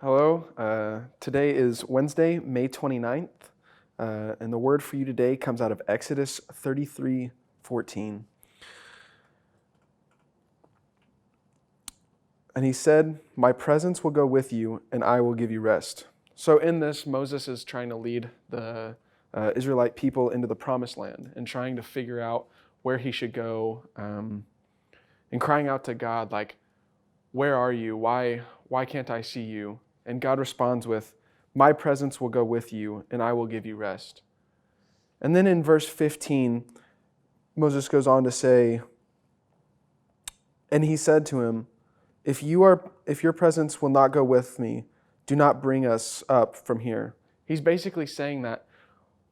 Hello, today is Wednesday, May 29th, and the word for you today comes out of Exodus 33:14. And he said, "My presence will go with you, and I will give you rest." So in this, Moses is trying to lead the Israelite people into the promised land and trying to figure out where he should go, and crying out to God, like, "Where are you? Why can't I see you?" And God responds with, "My presence will go with you, and I will give you rest." And then in verse 15, Moses goes on to say, "And he said to him, if your presence will not go with me, do not bring us up from here." He's basically saying that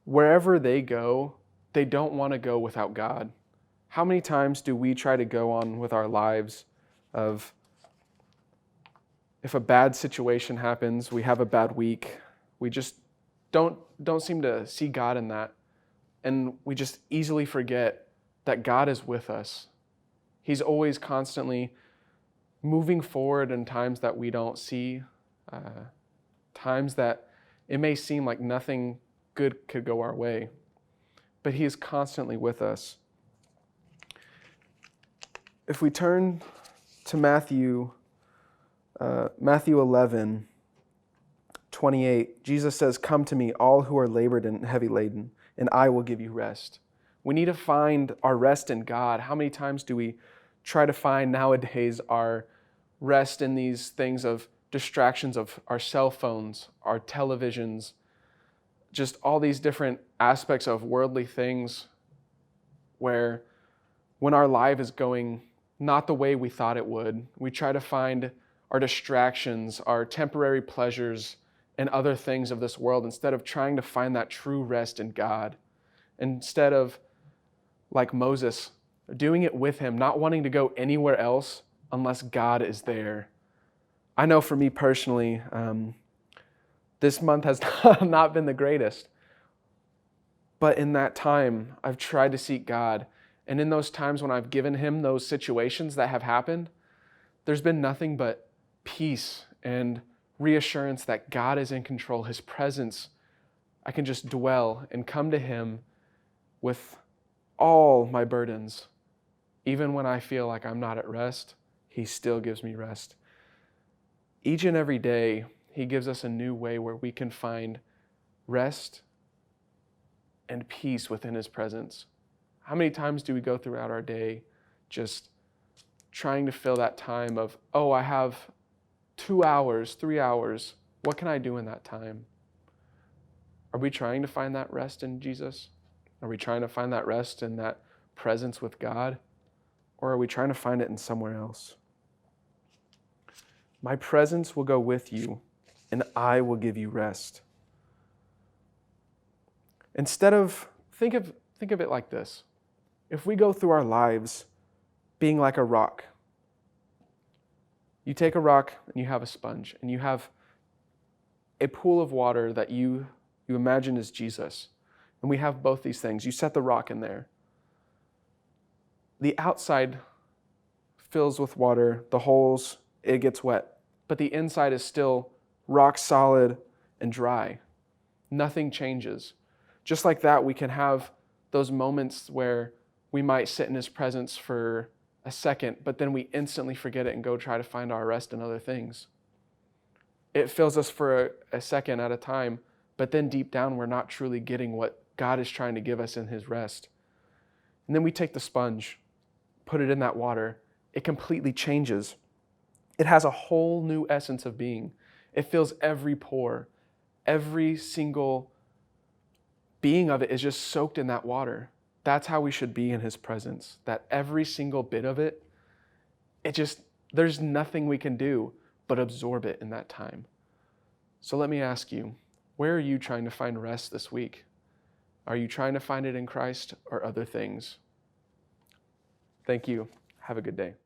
wherever they go, they don't want to go without God. How many times do we try to go on with our lives of, if a bad situation happens, we have a bad week, we just don't seem to see God in that. And we just easily forget that God is with us. He's always constantly moving forward in times that we don't see, times that it may seem like nothing good could go our way. But He is constantly with us. If we turn to Matthew 11:28, Jesus says, "Come to me, all who are labored and heavy laden, and I will give you rest." We need to find our rest in God. How many times do we try to find nowadays our rest in these things of distractions of our cell phones, our televisions, just all these different aspects of worldly things, where when our life is going not the way we thought it would, we try to find our distractions, our temporary pleasures, and other things of this world instead of trying to find that true rest in God. Instead of, like Moses, doing it with Him, not wanting to go anywhere else unless God is there. I know for me personally, this month has not been the greatest. But in that time, I've tried to seek God. And in those times when I've given Him those situations that have happened, there's been nothing but peace and reassurance that God is in control. His presence, I can just dwell and come to Him with all my burdens. Even when I feel like I'm not at rest, He still gives me rest. Each and every day, He gives us a new way where we can find rest and peace within His presence. How many times do we go throughout our day just trying to fill that time of, I have 2 hours, 3 hours. What can I do in that time? Are we trying to find that rest in Jesus? Are we trying to find that rest in that presence with God? Or are we trying to find it in somewhere else? My presence will go with you, and I will give you rest. Instead of, think of it like this. If we go through our lives being like a rock, you take a rock and you have a sponge, and you have a pool of water that you imagine is Jesus. And we have both these things. You set the rock in there. The outside fills with water, the holes, it gets wet. But the inside is still rock solid and dry. Nothing changes. Just like that, we can have those moments where we might sit in His presence for a second, but then we instantly forget it and go try to find our rest in other things. It fills us for a second at a time, but then deep down we're not truly getting what God is trying to give us in His rest. And then we take the sponge, put it in that water. It completely changes. It has a whole new essence of being. It fills every pore. Every single being of it is just soaked in that water. That's how we should be in His presence. That every single bit of it, there's nothing we can do but absorb it in that time. So let me ask you, where are you trying to find rest this week? Are you trying to find it in Christ or other things? Thank you. Have a good day.